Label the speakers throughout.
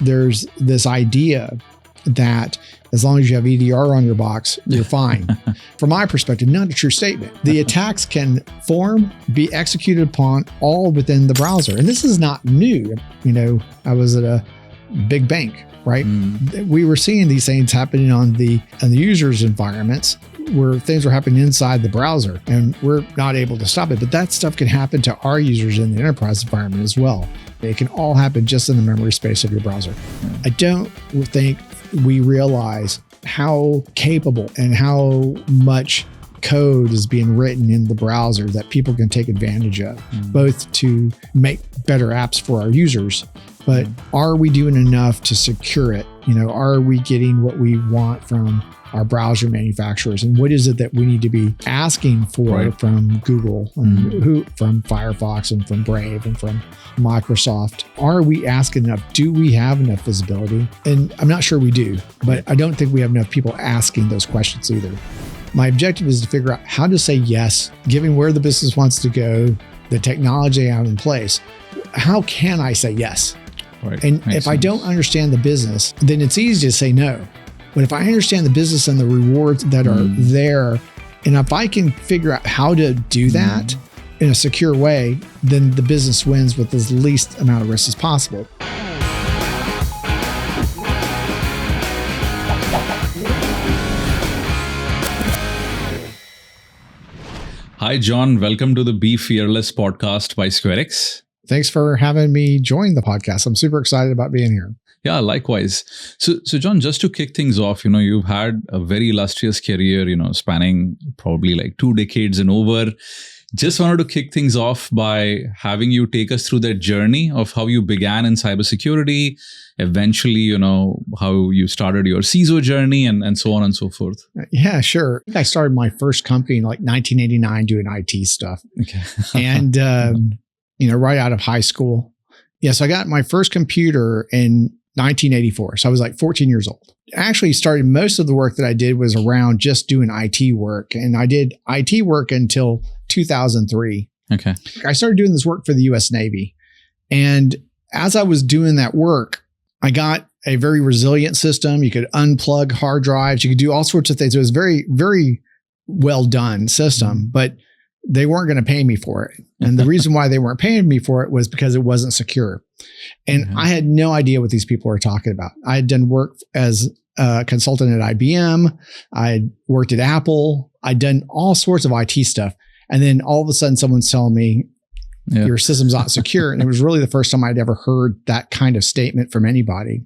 Speaker 1: there's this idea that as long as you have EDR on your box, you're fine. From my perspective, not a true statement. The attacks can form, be executed upon all within the browser. And this is not new. I was at a big bank, right? We were seeing these things happening on the users' environments where things were happening inside the browser, and we're not able to stop it. But that stuff can happen to our users in the enterprise environment as well. It can all happen just in the memory space of your browser. I don't think we realize how capable and how much code is being written in the browser that people can take advantage of, both to make better apps for our users, but are we doing enough to secure it? Are we getting what we want from our browser manufacturers? And what is it that we need to be asking for from Google and from Firefox and from Brave and from Microsoft? Are we asking enough? Do we have enough visibility? And I'm not sure we do, but I don't think we have enough people asking those questions either. My objective is to figure out how to say yes, given where the business wants to go, the technology I have in place. How can I say yes?
Speaker 2: Right.
Speaker 1: And if I don't understand the business, then it's easy to say no. But if I understand the business and the rewards that are there, and if I can figure out how to do that in a secure way, then the business wins with as least amount of risk as possible.
Speaker 2: Hi, John. Welcome to the Be Fearless podcast by SquareX.
Speaker 1: Thanks for having me join the podcast. I'm super excited about being here.
Speaker 2: Yeah, likewise. So John, just to kick things off, you've had a very illustrious career, spanning probably like 2 decades and over. Just wanted to kick things off by having you take us through that journey of how you began in cybersecurity, eventually, how you started your CISO journey and so on and so forth.
Speaker 1: Yeah, sure. I started my first company in like 1989 doing IT stuff.
Speaker 2: Okay.
Speaker 1: And, right out of high school. Yes, I got my first computer in 1984. So I was like 14 years old. Actually started most of the work that I did was around just doing IT work. And I did IT work until 2003.
Speaker 2: Okay.
Speaker 1: I started doing this work for the US Navy. And as I was doing that work, I got a very resilient system. You could unplug hard drives. You could do all sorts of things. It was very, very well done system, but they weren't going to pay me for it. And the reason why they weren't paying me for it was because it wasn't secure. And I had no idea what these people were talking about. I had done work as a consultant at IBM. I had worked at Apple. I'd done all sorts of IT stuff. And then all of a sudden someone's telling me, your system's not secure. And it was really the first time I'd ever heard that kind of statement from anybody.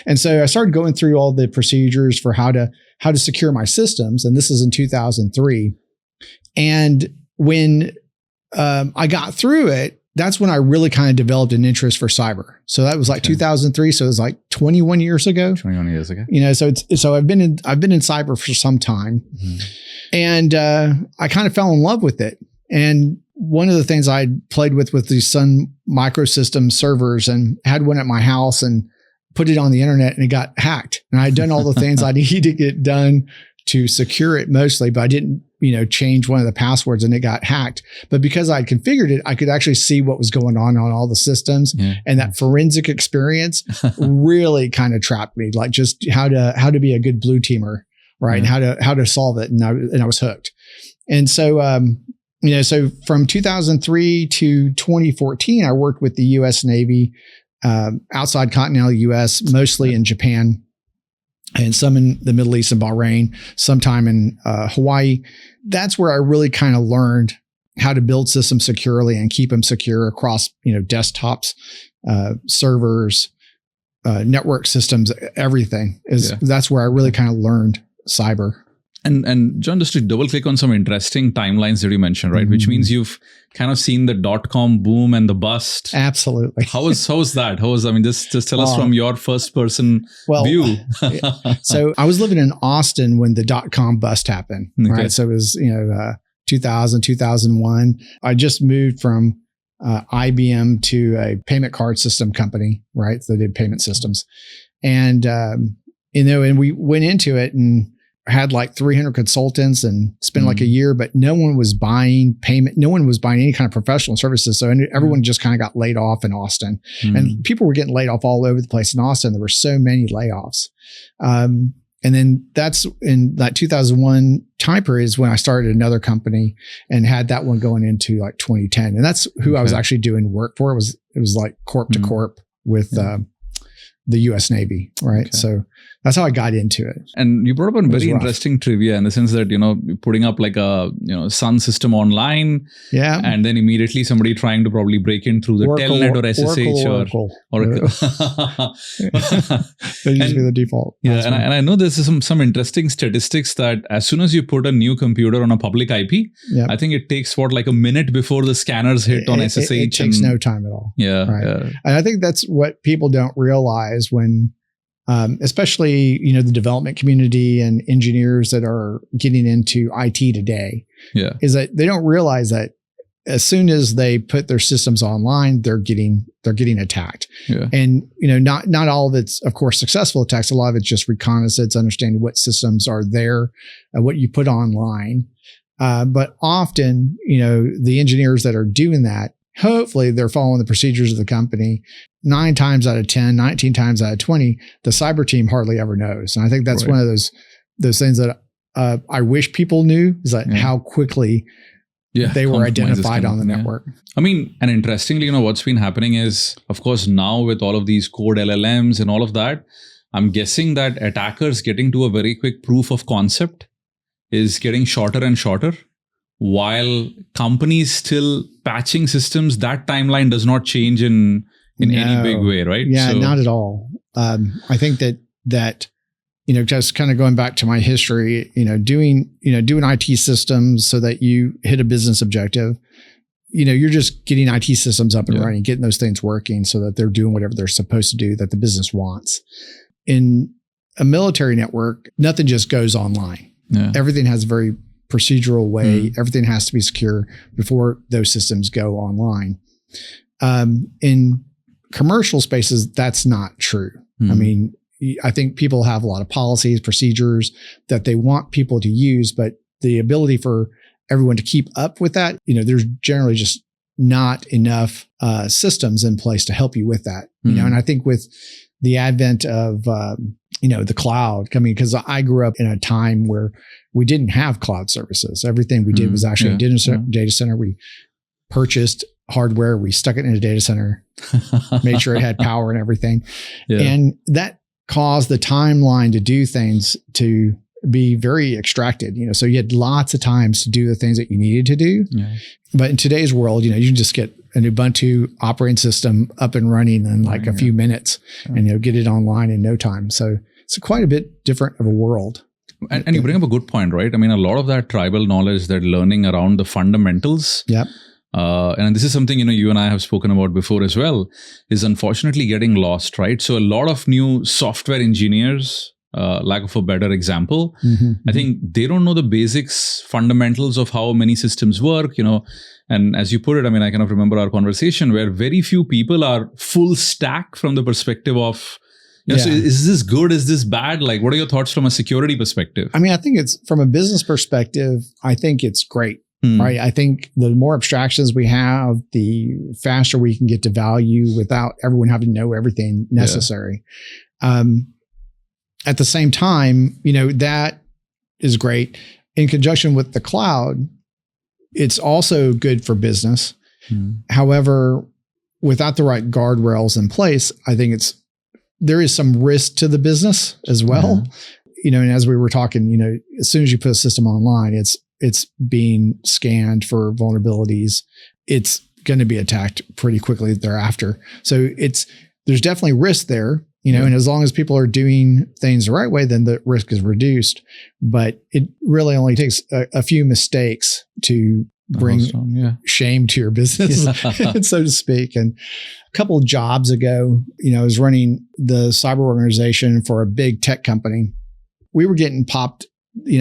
Speaker 1: And so I started going through all the procedures for how to secure my systems. And this is in 2003. And when I got through it, that's when I really kind of developed an interest for cyber. So that was like 2003. So it was like 21 years ago.
Speaker 2: 21 years ago.
Speaker 1: So I've been in cyber for some time, and I kind of fell in love with it. And one of the things I played with these Sun Microsystems servers, and had one at my house and put it on the internet, and it got hacked. And I'd done all the things I needed to get done to secure it mostly, but I didn't, change one of the passwords, and it got hacked. But because I'd configured it, I could actually see what was going on all the systems. And that forensic experience really kind of trapped me, like just how to be a good blue teamer, right? And how to solve it. And I was hooked. And so, so from 2003 to 2014, I worked with the US Navy, outside continental US, mostly in Japan, and some in the Middle East and Bahrain, sometime in Hawaii. That's where I really kind of learned how to build systems securely and keep them secure across, desktops, servers, network systems, everything. That's where I really kind of learned cyber.
Speaker 2: And John, just to double click on some interesting timelines that you mentioned, right? Which means you've kind of seen the .com boom and the bust.
Speaker 1: Absolutely.
Speaker 2: How was that? Just tell us from your first person view.
Speaker 1: So I was living in Austin when the .com bust happened, right? So it was, 2000, 2001. I just moved from IBM to a payment card system company, right? So they did payment systems. And, and we went into it, and had like 300 consultants and spent like a year, but no one was buying payment. No one was buying any kind of professional services. So everyone just kind of got laid off in Austin, and people were getting laid off all over the place in Austin. There were so many layoffs. And then that's in that 2001 time period is when I started another company and had that one going into like 2010. And that's who I was actually doing work for. It was like corp to corp with the U.S. Navy, right? Okay. So that's how I got into it.
Speaker 2: And you brought up a very interesting trivia in the sense that, putting up like a, Sun system online.
Speaker 1: Yeah.
Speaker 2: And then immediately somebody trying to probably break in through the Telnet or SSH
Speaker 1: Oracle. That used to be the default.
Speaker 2: Yeah. And I know there's some interesting statistics that as soon as you put a new computer on a public IP, I think it takes like a minute before the scanners hit on SSH.
Speaker 1: It takes no time at all.
Speaker 2: Yeah.
Speaker 1: Right.
Speaker 2: Yeah.
Speaker 1: And I think that's what people don't realize when, especially, the development community and engineers that are getting into IT today, is that they don't realize that as soon as they put their systems online, they're getting attacked. Yeah. And, not all of it's, of course, successful attacks. A lot of it's just reconnaissance, understanding what systems are there, what you put online. But often, the engineers that are doing that, hopefully they're following the procedures of the company. 9 times out of 10, 19 times out of 20, the cyber team hardly ever knows. And I think that's one of those things that I wish people knew, is that how quickly they were identified on the network.
Speaker 2: I mean, and interestingly, what's been happening is, of course, now with all of these code LLMs and all of that, I'm guessing that attackers getting to a very quick proof of concept is getting shorter and shorter. While companies still patching systems, that timeline does not change in any big way, right?
Speaker 1: Yeah, not at all. I think that just kind of going back to my history, doing IT systems so that you hit a business objective, you're just getting IT systems up and running, getting those things working so that they're doing whatever they're supposed to do that the business wants. In a military network, nothing just goes online. Yeah. Everything has a very procedural way. Everything has to be secure before those systems go online. In commercial spaces, that's not true. I mean, I think people have a lot of policies, procedures that they want people to use, but the ability for everyone to keep up with that, there's generally just not enough systems in place to help you with that. And I think with the advent of the cloud coming, because I grew up in a time where we didn't have cloud services. Everything we did was actually a data center. We purchased hardware, we stuck it in a data center, made sure it had power and everything. Yeah. And that caused the timeline to do things to be very extracted, so you had lots of times to do the things that you needed to do. Yeah. But in today's world, you can just get an Ubuntu operating system up and running in like a few minutes and get it online in no time. So it's quite a bit different of a world.
Speaker 2: And you bring up a good point, right? I mean, a lot of that tribal knowledge, that learning around the fundamentals.
Speaker 1: Yep.
Speaker 2: And this is something, you and I have spoken about before as well, is unfortunately getting lost, right? So a lot of new software engineers, lack of a better example, I think they don't know the basics, fundamentals of how many systems work, and as you put it, I mean, I kind of remember our conversation where very few people are full stack from the perspective of, so is this good? Is this bad? Like, what are your thoughts from a security perspective?
Speaker 1: I mean, I think it's from a business perspective, I think it's great. Right. I think the more abstractions we have, the faster we can get to value without everyone having to know everything necessary. At the same time, that is great. In conjunction with the cloud, it's also good for business. However, without the right guardrails in place, I think there is some risk to the business as well. And as we were talking, as soon as you put a system online, it's being scanned for vulnerabilities. It's going to be attacked pretty quickly thereafter. So there's definitely risk there, and as long as people are doing things the right way, then the risk is reduced. But it really only takes a few mistakes to bring shame to your business, so to speak. And a couple of jobs ago, I was running the cyber organization for a big tech company. We were getting popped.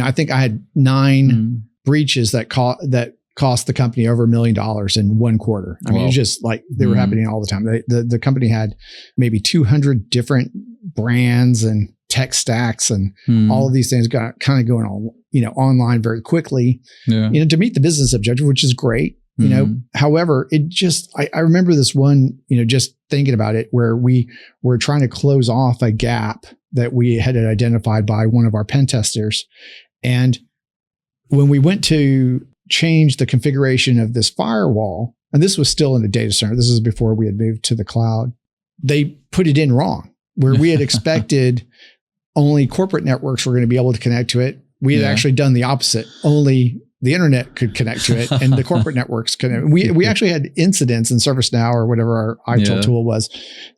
Speaker 1: I think I had 9 breaches that cost the company over $1 million in one quarter. I mean, it was just like they were happening all the time. The company had maybe 200 different brands and tech stacks and all of these things got kind of going on, online very quickly, to meet the business objective, which is great. However, it just, I remember this one, just thinking about it, where we were trying to close off a gap that we had identified by one of our pen testers. And when we went to change the configuration of this firewall, and this was still in the data center, this is before we had moved to the cloud, they put it in wrong, where we had expected only corporate networks were going to be able to connect to it. We had actually done the opposite. Only the internet could connect to it, and the corporate networks couldn't. We actually had incidents in ServiceNow or whatever our ITIL tool was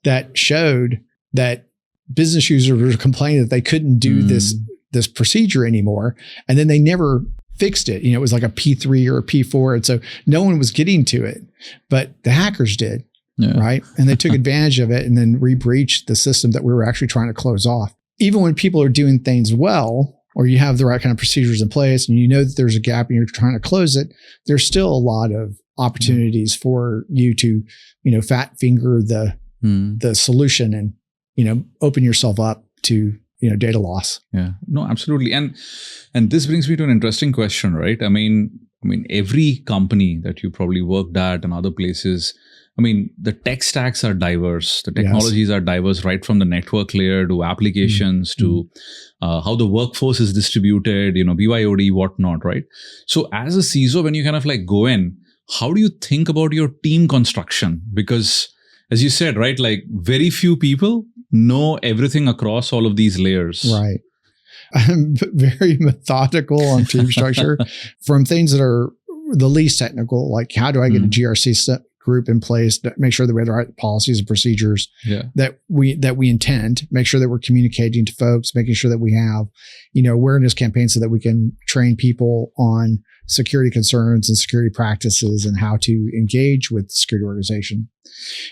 Speaker 1: that showed that business users were complaining that they couldn't do this procedure anymore, and then they never fixed it. It was like a P3 or a P4, and so no one was getting to it, but the hackers did, right? And they took advantage of it and then re-breached the system that we were actually trying to close off. Even when people are doing things well, or you have the right kind of procedures in place and that there's a gap and you're trying to close it, there's still a lot of opportunities for you to, fat finger the solution and, open yourself up to, data loss. Yeah,
Speaker 2: no, absolutely. And this brings me to an interesting question, right? I mean, every company that you probably worked at and other places, the tech stacks are diverse. The technologies are diverse, right from the network layer to applications to how the workforce is distributed, BYOD, whatnot, right? So as a CISO, when you kind of like go in, how do you think about your team construction? Because as you said, right, like very few people know everything across all of these layers.
Speaker 1: Right. I'm very methodical on team structure from things that are the least technical, like how do I get a GRC group in place to make sure that we have the right policies and procedures that we intend, make sure that we're communicating to folks, making sure that we have, awareness campaigns so that we can train people on security concerns and security practices and how to engage with the security organization.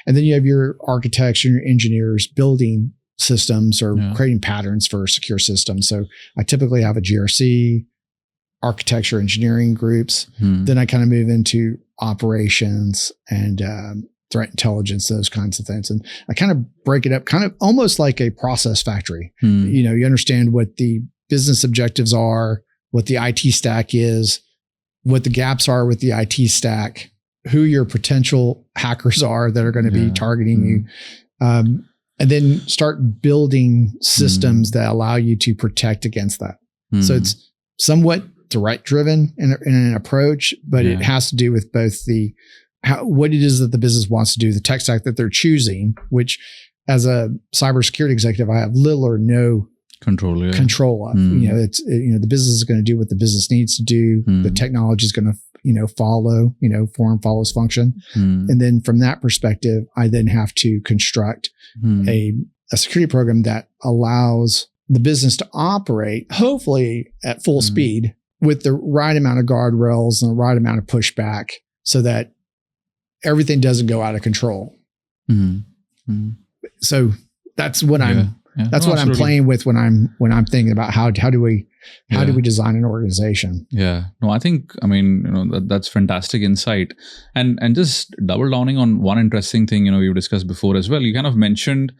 Speaker 1: And then you have your architects and your engineers building systems or creating patterns for secure systems. So I typically have a GRC, architecture, engineering groups. Then I kind of move into operations and threat intelligence, those kinds of things. And I kind of break it up kind of almost like a process factory. You understand what the business objectives are, what the IT stack is, what the gaps are with the IT stack, who your potential hackers are that are going to be targeting you. And then start building systems that allow you to protect against that. So it's somewhat threat driven in an approach, but it has to do with both what it is that the business wants to do, the tech stack that they're choosing, which as a cybersecurity executive, I have little or no control of. The business is going to do what the business needs to do. The technology is going to follow, form follows function. And then from that perspective, I then have to construct a security program that allows the business to operate, hopefully at full speed, with the right amount of guardrails and the right amount of pushback so that everything doesn't go out of control. So that's what I'm playing with when I'm thinking about how do we design an organization?
Speaker 2: Yeah. No, I think, that's fantastic insight. And just double downing on one interesting thing, we've discussed before as well. You kind of mentioned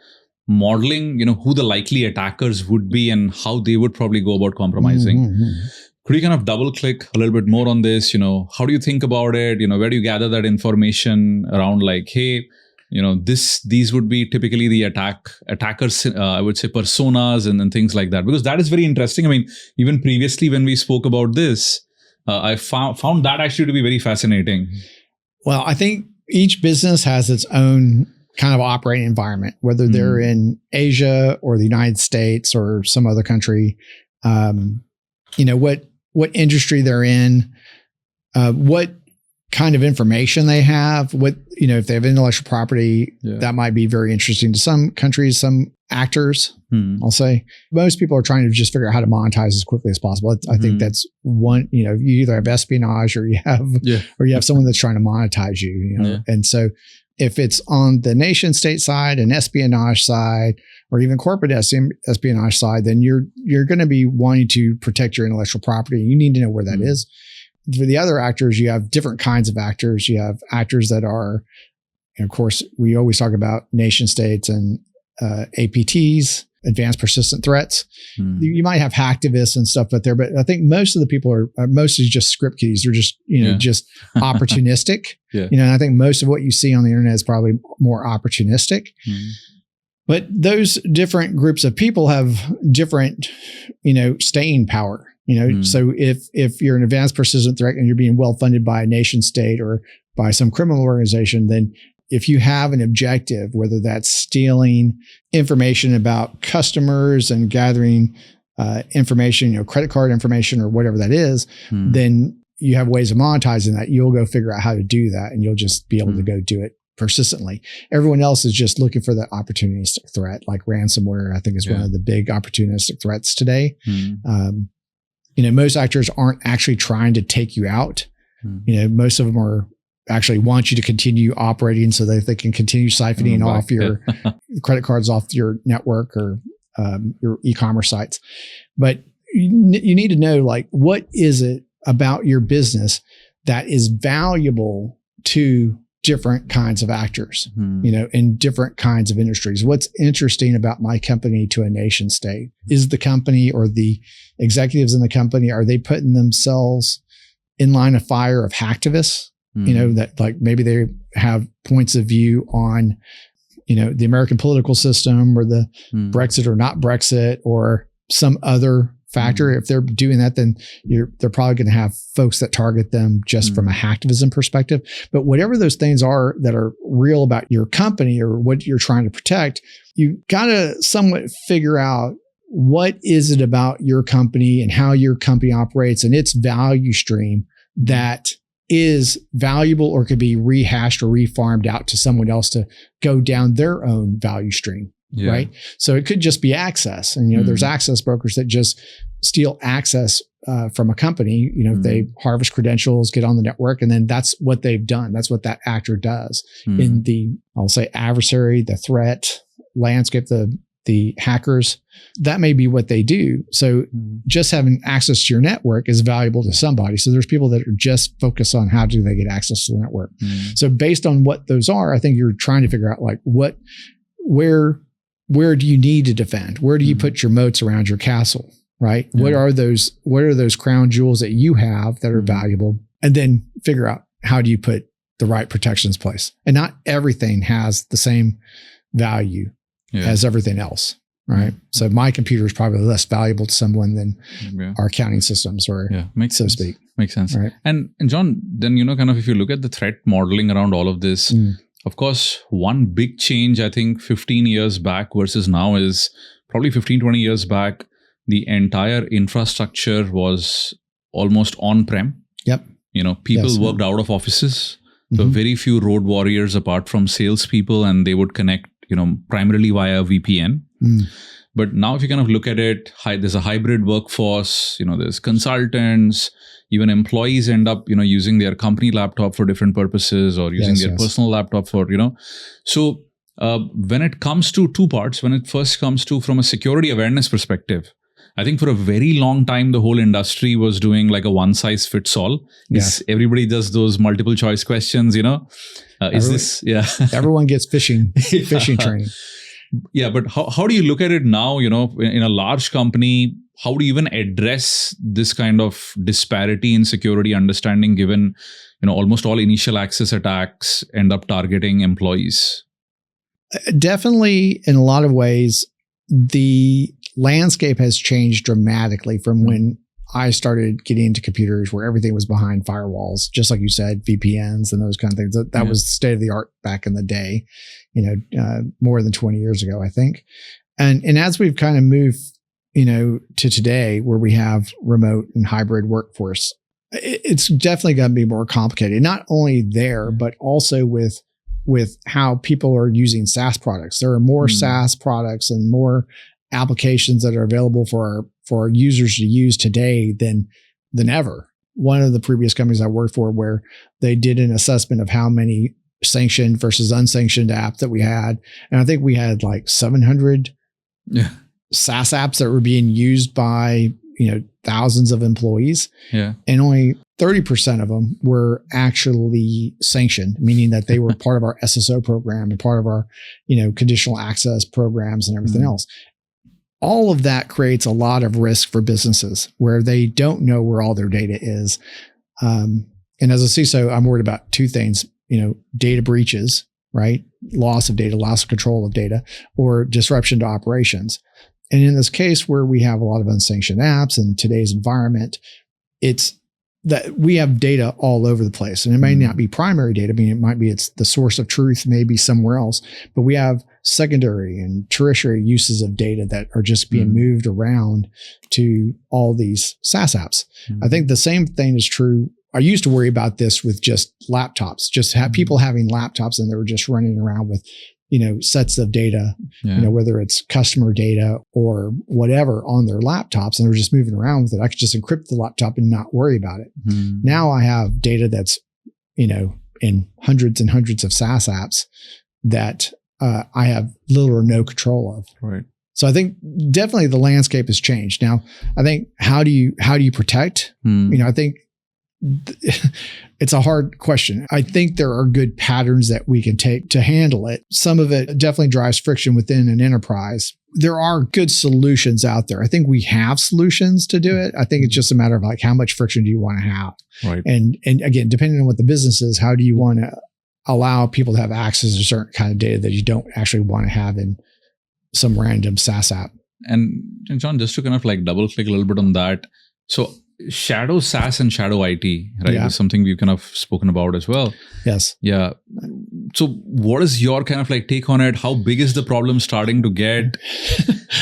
Speaker 2: modeling, who the likely attackers would be and how they would probably go about compromising. Could you kind of double click a little bit more on this? How do you think about it? Where do you gather that information around like, hey, these would be typically the attackers, I would say personas and things like that, because that is very interesting. Even previously when we spoke about this, I found that actually to be very fascinating.
Speaker 1: Well, I think each business has its own kind of operating environment, whether they're in Asia or the United States or some other country, what industry they're in, what kind of information they have, if they have intellectual property, that might be very interesting to some countries, some actors, I'll say. Most people are trying to just figure out how to monetize as quickly as possible. I think that's one, you either have espionage or you have someone that's trying to monetize you, And so if it's on the nation state side and espionage side, or even corporate espionage side, then you're going to be wanting to protect your intellectual property. You need to know where that is. For the other actors, you have different kinds of actors. You have actors that are, and of course, we always talk about nation states and APTs. advanced persistent threats. You might have hacktivists and stuff out there, but I think most of the people are mostly just script kiddies. They're just, just opportunistic. And I think most of what you see on the internet is probably more opportunistic. But those different groups of people have different, staying power. So if you're an advanced persistent threat and you're being well funded by a nation state or by some criminal organization, then if you have an objective, whether that's stealing information about customers and gathering information, credit card information or whatever that is, then you have ways of monetizing that. You'll go figure out how to do that, and you'll just be able to go do it persistently. Everyone else is just looking for the opportunistic threat, like ransomware, I think is one of the big opportunistic threats today. Most actors aren't actually trying to take you out. Most of them are actually want you to continue operating so that they can continue siphoning off your credit cards off your network or your e-commerce sites. But you need to know, like, what is it about your business that is valuable to different kinds of actors, in different kinds of industries. What's interesting about my company to a nation state? Is the company or the executives in the company, are they putting themselves in line of fire of hacktivists? That like maybe they have points of view on, the American political system or the Brexit or not Brexit or some other factor. If they're doing that, then they're probably going to have folks that target them just from a hacktivism perspective. But whatever those things are that are real about your company or what you're trying to protect, you got to somewhat figure out what is it about your company and how your company operates and its value stream that is valuable or could be rehashed or refarmed out to someone else to go down their own value stream. Right. So it could just be access. And, there's access brokers that just steal access from a company. They harvest credentials, get on the network, and then that's what they've done. That's what that actor does in the, I'll say, adversary, the threat landscape, the hackers. That may be what they do. So just having access to your network is valuable to somebody. So there's people that are just focused on how do they get access to the network. So based on what those are, I think you're trying to figure out like where do you need to defend? Where do you put your moats around your castle, right? What are those crown jewels that you have that are valuable? And then figure out how do you put the right protections in place? And not everything has the same value as everything else, right? So my computer is probably less valuable to someone than our accounting systems or so to speak.
Speaker 2: Makes sense.
Speaker 1: Right.
Speaker 2: And John, then, kind of if you look at the threat modeling around all of this, of course, one big change, I think 15 years back versus now is probably 15, 20 years back, the entire infrastructure was almost on-prem.
Speaker 1: Yep.
Speaker 2: People worked out of offices. So very few road warriors apart from salespeople, and they would connect, primarily via VPN. But now if you kind of look at it, there's a hybrid workforce, there's consultants, even employees end up, using their company laptop for different purposes or using their personal laptop for, So when it comes to two parts, when it first comes to from a security awareness perspective, I think for a very long time, the whole industry was doing like a one size fits all. Everybody does those multiple choice questions,
Speaker 1: everyone gets phishing training.
Speaker 2: Yeah, but how do you look at it now, in a large company? How do you even address this kind of disparity in security understanding given, almost all initial access attacks end up targeting employees?
Speaker 1: Definitely, in a lot of ways, the landscape has changed dramatically from when I started getting into computers where everything was behind firewalls, just like you said, VPNs and those kind of things. That was state of the art back in the day, more than 20 years ago, I think. And as we've kind of moved, to today where we have remote and hybrid workforce, it's definitely going to be more complicated, not only there, but also with how people are using SaaS products. There are more SaaS products and more applications that are available for our users to use today than ever. One of the previous companies I worked for, where they did an assessment of how many sanctioned versus unsanctioned apps that we had, and I think we had like 700 SaaS apps that were being used by thousands of employees, and only 30% of them were actually sanctioned, meaning that they were part of our SSO program and part of our conditional access programs and everything else. all of that creates a lot of risk for businesses where they don't know where all their data is. And as a CISO, I'm worried about two things, data breaches, right? Loss of data, loss of control of data, or disruption to operations. And in this case where we have a lot of unsanctioned apps in today's environment, it's that we have data all over the place. And it may not be primary data. I mean, it might be it's the source of truth, maybe somewhere else, but we have secondary and tertiary uses of data that are just being moved around to all these SaaS apps. I think the same thing is true. I used to worry about this with just laptops, just have people having laptops and they were just running around with, sets of data, whether it's customer data or whatever on their laptops, and they're just moving around with it. I could just encrypt the laptop and not worry about it. Now I have data that's, in hundreds and hundreds of SaaS apps that I have little or no control of.
Speaker 2: Right.
Speaker 1: So I think definitely the landscape has changed. Now, I think how do you protect? I think it's a hard question. I think there are good patterns that we can take to handle it. Some of it definitely drives friction within an enterprise. There are good solutions out there. I think we have solutions to do it. I think it's just a matter of like, how much friction do you want to have?
Speaker 2: Right.
Speaker 1: And again, depending on what the business is, how do you want to allow people to have access to certain kind of data that you don't actually want to have in some random SaaS app?
Speaker 2: And John, just to kind of like double click a little bit on that. So shadow SaaS and shadow IT, right?
Speaker 1: Yeah.
Speaker 2: Is something we've kind of spoken about as well.
Speaker 1: Yes.
Speaker 2: Yeah. So what is your kind of like take on it? How big is the problem starting to get?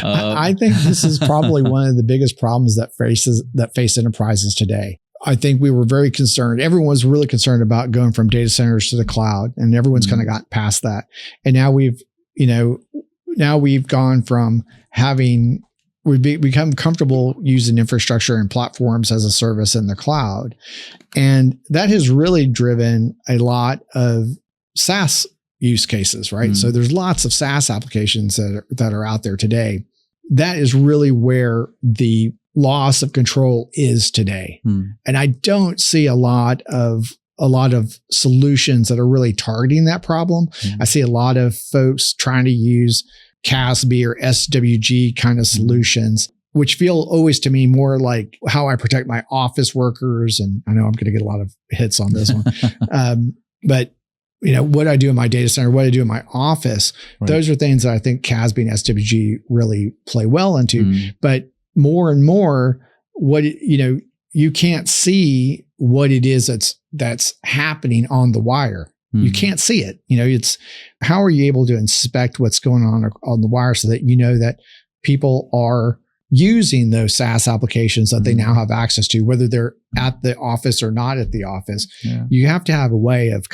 Speaker 1: I think this is probably one of the biggest problems that face enterprises today. I think we were very concerned. Everyone was really concerned about going from data centers to the cloud, and everyone's kind of got past that. And now we've gone from we've become comfortable using infrastructure and platforms as a service in the cloud. And that has really driven a lot of SaaS use cases, right? So there's lots of SaaS applications that are out there today. That is really where the loss of control is today. And I don't see a lot of solutions that are really targeting that problem. I see a lot of folks trying to use CASB or SWG kind of solutions, which feel always to me more like how I protect my office workers. And I know I'm going to get a lot of hits on this one. But what I do in my data center, what I do in my office, those are things that I think CASB and SWG really play well into. But more and more, you can't see what it is that's happening on the wire. You can't see it. It's how are you able to inspect what's going on the wire so that that people are using those SaaS applications that they now have access to, whether they're at the office or not at the office. Yeah. You have to have a way of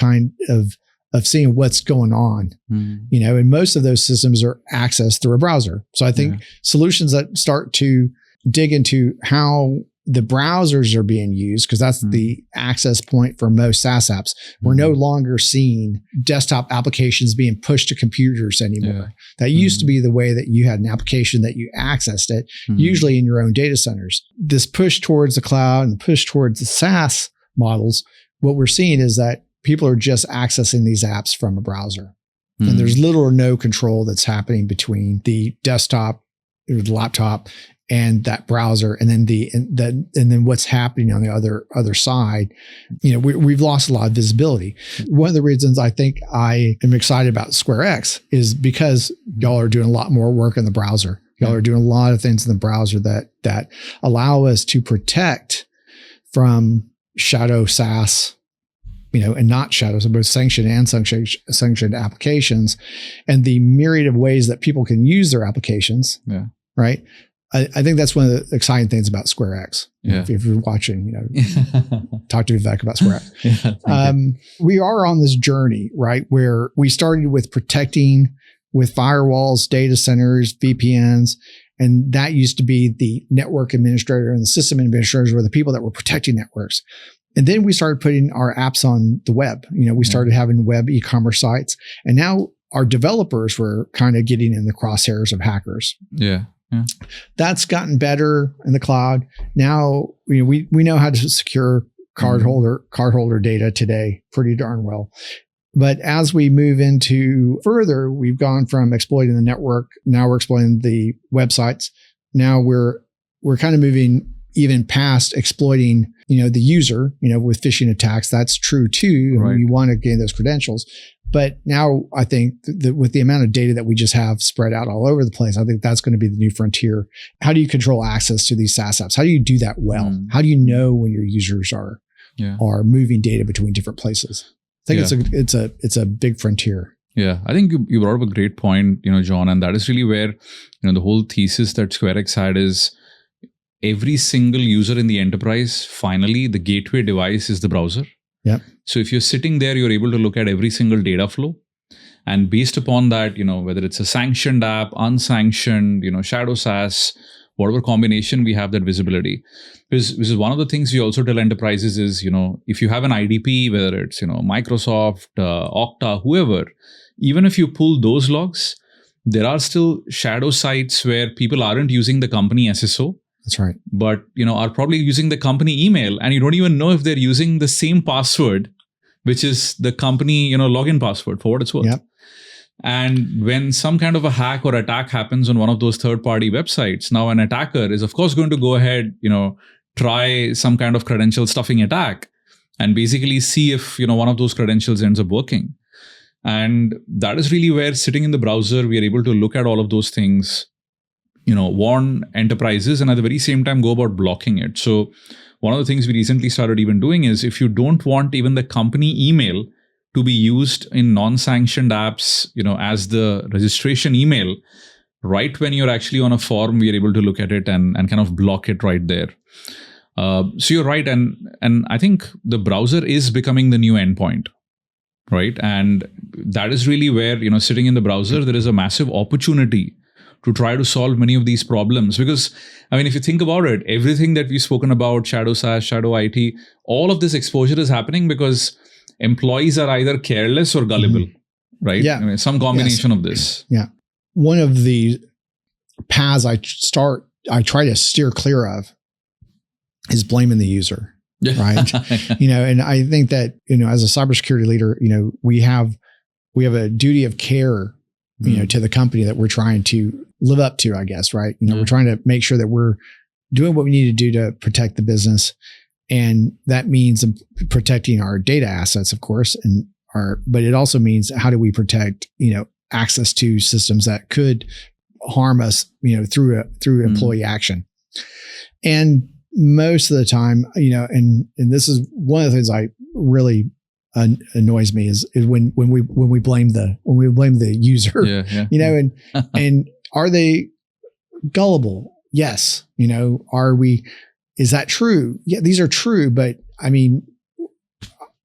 Speaker 1: seeing what's going on. And most of those systems are accessed through a browser. So I think solutions that start to dig into how the browsers are being used, because that's the access point for most SaaS apps. We're no longer seeing desktop applications being pushed to computers anymore. That used to be the way that you had an application that you accessed it, usually in your own data centers. This push towards the cloud and push towards the SaaS models, what we're seeing is that people are just accessing these apps from a browser. And there's little or no control that's happening between the desktop or the laptop and that browser, and then what's happening on the other side. We've lost a lot of visibility. One of the reasons I think I am excited about SquareX is because y'all are doing a lot more work in the browser. Y'all are doing a lot of things in the browser that allow us to protect from shadow SaaS, and not shadows, so both sanctioned and sanctioned applications, and the myriad of ways that people can use their applications. Yeah. Right. I think that's one of the exciting things about SquareX. If you're watching, talk to Vivek about SquareX. We are on this journey, right, where we started with protecting with firewalls, data centers, VPNs, and that used to be the network administrator and the system administrators were the people that were protecting networks. And then we started putting our apps on the web. We started having web e-commerce sites, and now our developers were kind of getting in the crosshairs of hackers. Yeah. That's gotten better in the cloud. Now, we know how to secure cardholder data today pretty darn well. But as we move into further, we've gone from exploiting the network. Now we're exploiting the websites. Now we're kind of moving even past exploiting, the user, with phishing attacks. That's true too.
Speaker 2: Right.
Speaker 1: You want to gain those credentials. But now I think that with the amount of data that we just have spread out all over the place, I think that's going to be the new frontier. How do you control access to these SaaS apps? How do you do that well? How do you know when your users are moving data between different places? I think it's a big frontier.
Speaker 2: Yeah, I think you brought up a great point, John, and that is really where, the whole thesis that SquareX had is every single user in the enterprise, finally, the gateway device is the browser.
Speaker 1: Yeah.
Speaker 2: So if you're sitting there, you're able to look at every single data flow. And based upon that, whether it's a sanctioned app, unsanctioned, shadow SaaS, whatever combination, we have that visibility. Which is one of the things we also tell enterprises is, if you have an IDP, whether it's, Microsoft, Okta, whoever, even if you pull those logs, there are still shadow sites where people aren't using the company SSO.
Speaker 1: That's right.
Speaker 2: But, are probably using the company email, and you don't even know if they're using the same password, which is the company, login password, for what it's worth.
Speaker 1: Yep.
Speaker 2: And when some kind of a hack or attack happens on one of those third-party websites, now an attacker is, of course, going to go ahead, try some kind of credential stuffing attack and basically see if, one of those credentials ends up working. And that is really where, sitting in the browser, we are able to look at all of those things, warn enterprises, and at the very same time go about blocking it. So one of the things we recently started even doing is, if you don't want even the company email to be used in non-sanctioned apps, as the registration email, right when you're actually on a form, we are able to look at it and kind of block it right there. So you're right. And I think the browser is becoming the new endpoint, right? And that is really where, sitting in the browser, there is a massive opportunity to try to solve many of these problems. Because, if you think about it, everything that we've spoken about, shadow SaaS, shadow IT, all of this exposure is happening because employees are either careless or gullible, right?
Speaker 1: Yeah.
Speaker 2: Some combination of this.
Speaker 1: Yeah. One of the paths I try to steer clear of is blaming the user, right? And I think that, as a cybersecurity leader, we have a duty of care, to the company that we're trying to live up to, I guess, right? We're trying to make sure that we're doing what we need to do to protect the business. And that means protecting our data assets, of course, but it also means, how do we protect, access to systems that could harm us, through employee action. And most of the time, and this is one of the things I really annoys me is when we blame the user, and are they gullible? Yes. Is that true? Yeah, these are true. But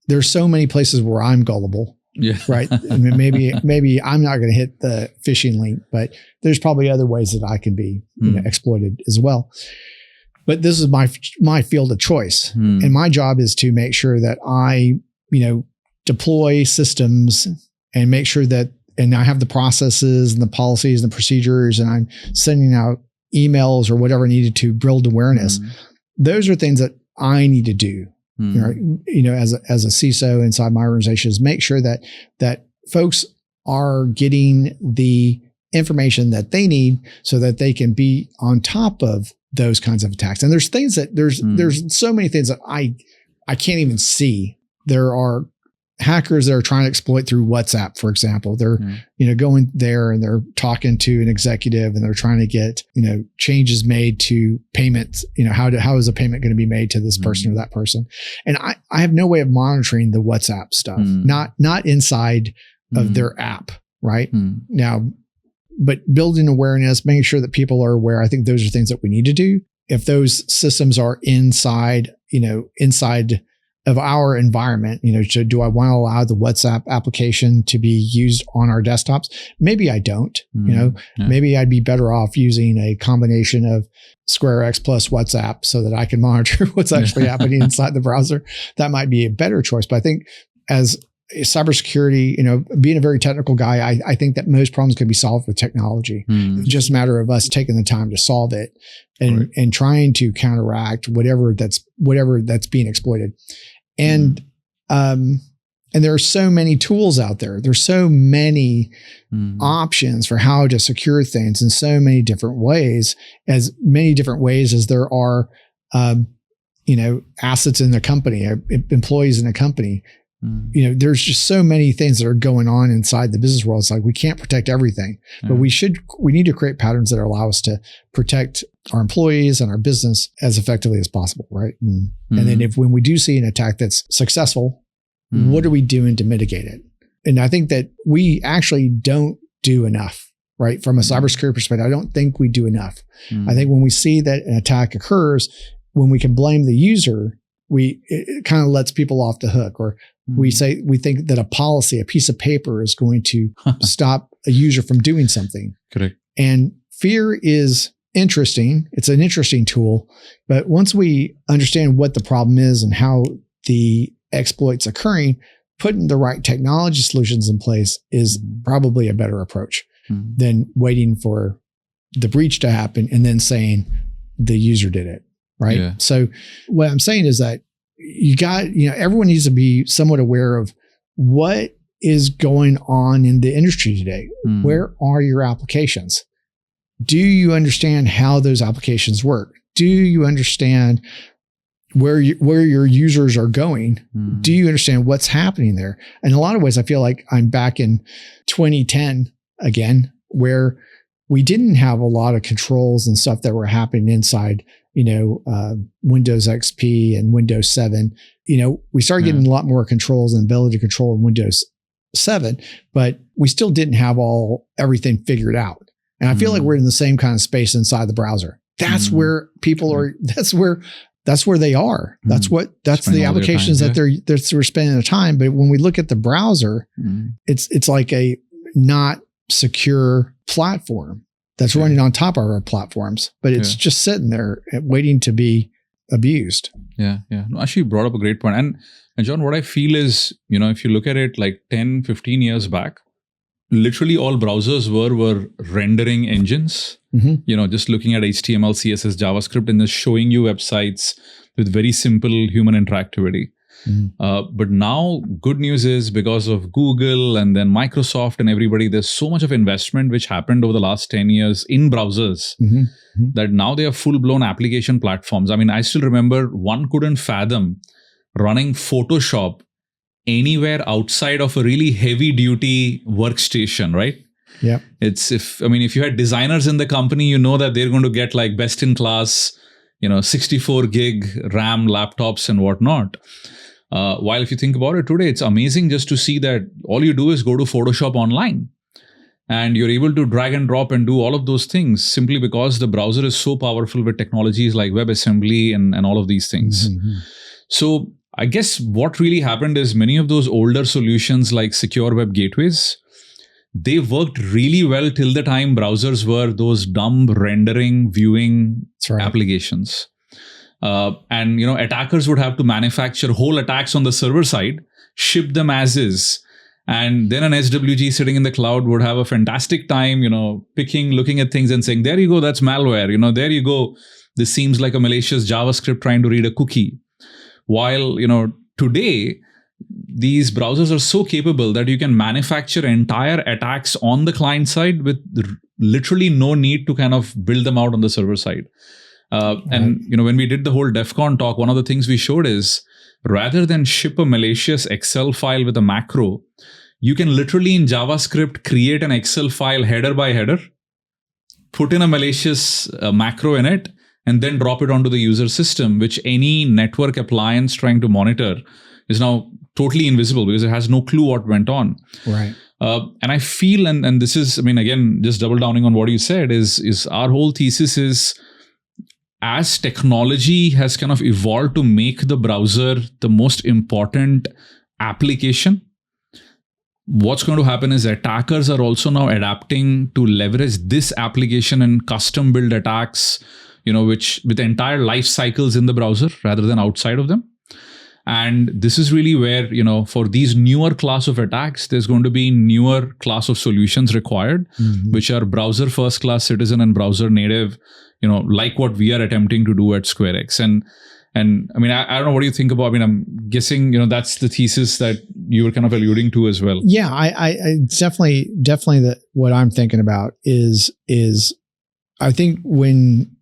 Speaker 1: there's so many places where I'm gullible.
Speaker 2: Yeah.
Speaker 1: Right. Maybe I'm not going to hit the phishing link, but there's probably other ways that I can be exploited as well. But this is my field of choice. And my job is to make sure that I, deploy systems and make sure that, and I have the processes and the policies and the procedures, and I'm sending out emails or whatever needed to build awareness. Those are things that I need to do, as a CISO inside my organization, is make sure that folks are getting the information that they need so that they can be on top of those kinds of attacks. And there's things that there's so many things that I can't even see. There are hackers that are trying to exploit through WhatsApp, for example. They're, going there and they're talking to an executive and they're trying to get, changes made to payments. How is a payment going to be made to this person or that person? And I have no way of monitoring the WhatsApp stuff, not inside of their app, right? Now, but building awareness, making sure that people are aware. I think those are things that we need to do. If those systems are inside of our environment, do I want to allow the WhatsApp application to be used on our desktops? Maybe I don't, maybe I'd be better off using a combination of SquareX plus WhatsApp so that I can monitor what's actually happening inside the browser. That might be a better choice. But I think as cybersecurity, being a very technical guy, I think that most problems can be solved with technology. It's just a matter of us taking the time to solve it and trying to counteract whatever that's being exploited. And And there are so many tools out there. There's so many options for how to secure things in so many different ways, as there are, assets in the company, employees in a company. There's just so many things that are going on inside the business world. It's like we can't protect everything, but we need to create patterns that allow us to protect our employees and our business as effectively as possible, right? And then when we do see an attack that's successful, what are we doing to mitigate it? And I think that we actually don't do enough, right? From a cybersecurity perspective, I don't think we do enough. I think when we see that an attack occurs, when we can blame the user, it kind of lets people off the hook. Or we think that a piece of paper is going to stop a user from doing something.
Speaker 2: Correct.
Speaker 1: And fear is interesting. It's an interesting tool. But once we understand what the problem is and how the exploits occurring, putting the right technology solutions in place is probably a better approach than waiting for the breach to happen and then saying the user did it. Right. Yeah. So what I'm saying is that everyone needs to be somewhat aware of what is going on in the industry today. Where are your applications? Do you understand how those applications work? Do you understand where your users are going? Do you understand what's happening there? In a lot of ways, I feel like I'm back in 2010 again, where we didn't have a lot of controls and stuff that were happening inside, Windows XP and Windows 7. We started getting a lot more controls and ability to control in Windows 7, but we still didn't have everything figured out. And I feel like we're in the same kind of space inside the browser. That's where people are. That's where they are. That's the applications that they're spending their time. But when we look at the browser, it's like a not secure platform that's running on top of our platforms, but it's just sitting there waiting to be abused.
Speaker 2: Yeah. No, actually, you brought up a great point. And John, what I feel is, if you look at it like 10, 15 years back, literally all browsers were rendering engines, just looking at HTML, CSS, JavaScript, and just showing you websites with very simple human interactivity. But now, good news is because of Google and then Microsoft and everybody, there's so much of investment which happened over the last 10 years in browsers that now they are full-blown application platforms. I mean, I still remember one couldn't fathom running Photoshop anywhere outside of a really heavy-duty workstation, right?
Speaker 1: Yeah.
Speaker 2: If you had designers in the company, that they're going to get like best-in-class, 64 gig RAM laptops and whatnot. While if you think about it today, it's amazing just to see that all you do is go to Photoshop online and you're able to drag and drop and do all of those things simply because the browser is so powerful with technologies like WebAssembly and all of these things. So I guess what really happened is many of those older solutions like secure web gateways, they worked really well till the time browsers were those dumb rendering, viewing applications. And attackers would have to manufacture whole attacks on the server side, ship them as is, and then an SWG sitting in the cloud would have a fantastic time, looking at things and saying, there you go, that's malware. There you go, this seems like a malicious JavaScript trying to read a cookie. While, today, these browsers are so capable that you can manufacture entire attacks on the client side with literally no need to kind of build them out on the server side. And when we did the whole DEF CON talk, one of the things we showed is rather than ship a malicious Excel file with a macro, you can literally in JavaScript create an Excel file header by header, put in a malicious macro in it, and then drop it onto the user system, which any network appliance trying to monitor is now totally invisible because it has no clue what went on.
Speaker 1: Right.
Speaker 2: And I feel, and this is, again, just double downing on what you said, is our whole thesis is, as technology has kind of evolved to make the browser the most important application, what's going to happen is attackers are also now adapting to leverage this application and custom build attacks, which with entire life cycles in the browser rather than outside of them. And this is really where, for these newer class of attacks, there's going to be newer class of solutions required, which are browser first class citizen and browser native, like what we are attempting to do at SquareX. And I mean, I don't know, what do you think about, I mean, I'm guessing, that's the thesis that you were kind of alluding to as well.
Speaker 1: Yeah, I definitely what I'm thinking about is I think when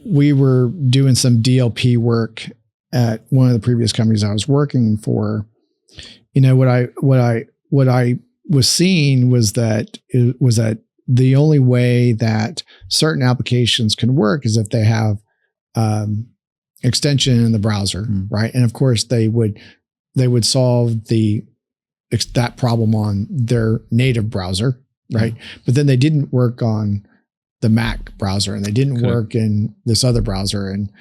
Speaker 1: we were doing some DLP work at one of the previous companies I was working for, what I was seeing was that the only way that certain applications can work is if they have extension in the browser, right? And of course, they would solve that problem on their native browser, right? But then they didn't work on the Mac browser, and they didn't work in this other browser, and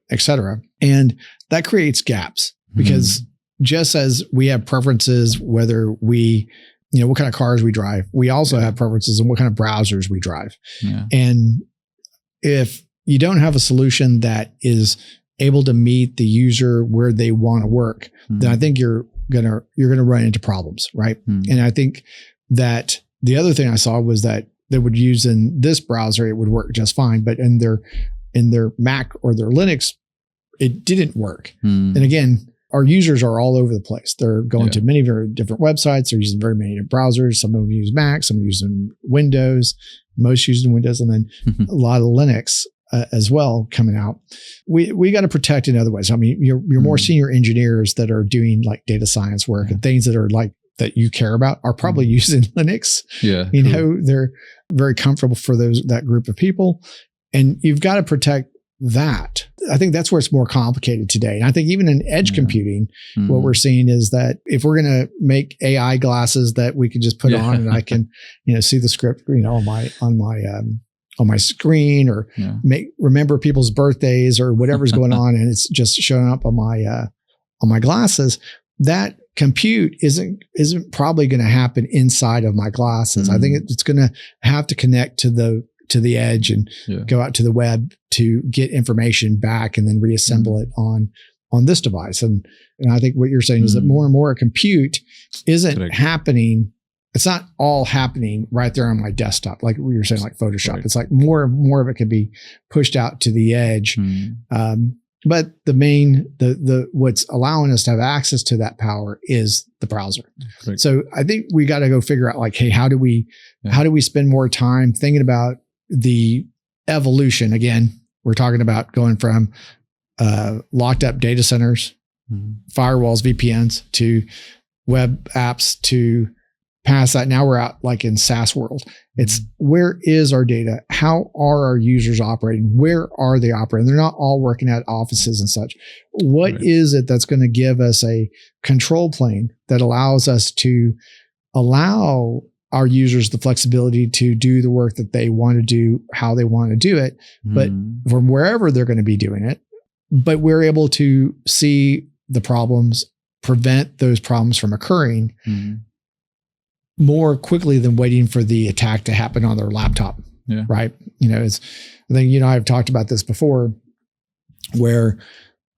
Speaker 1: et cetera. And that creates gaps, because just as we have preferences, whether we, what kind of cars we drive, we also have preferences in what kind of browsers we drive. Yeah. And if you don't have a solution that is able to meet the user where they want to work, then I think you're gonna run into problems, right? And I think that the other thing I saw was that they would use in this browser, it would work just fine, but in their Mac or their Linux, it didn't work. And again, our users are all over the place. They're going to many very different websites. They're using very many different browsers. Some of them use Mac, some are using Windows, most using Windows, and then a lot of Linux as well coming out. We got to protect in other ways. I mean, you're more senior engineers that are doing like data science work and things that are like that you care about are probably using Linux. Yeah, they're very comfortable for that group of people, and you've got to protect that. I think that's where it's more complicated today. And I think even in edge computing, what we're seeing is that if we're going to make AI glasses that we can just put on and I can, see the script, on my screen, or remember people's birthdays or whatever's going on, and it's just showing up on my glasses, that compute isn't probably going to happen inside of my glasses. I think it's going to have to connect to the edge and go out to the web to get information back and then reassemble it on this device. And I think what you're saying is that more and more compute isn't happening. It's not all happening right there on my desktop, like we were saying, like Photoshop. It's like more and more of it can be pushed out to the edge. But the what's allowing us to have access to that power is the browser. So I think we got to go figure out, like, hey, how do we spend more time thinking about the evolution? Again, we're talking about going from locked up data centers, firewalls, VPNs, to web apps, to past that. Now we're out like in SaaS world. It's where is our data? How are our users operating? Where are they operating? They're not all working at offices and such. What is it that's going to give us a control plane that allows us to allow our users the flexibility to do the work that they want to do, how they want to do it, but from wherever they're going to be doing it. But we're able to see the problems, prevent those problems from occurring more quickly than waiting for the attack to happen on their laptop. Right. I think, I've talked about this before, where,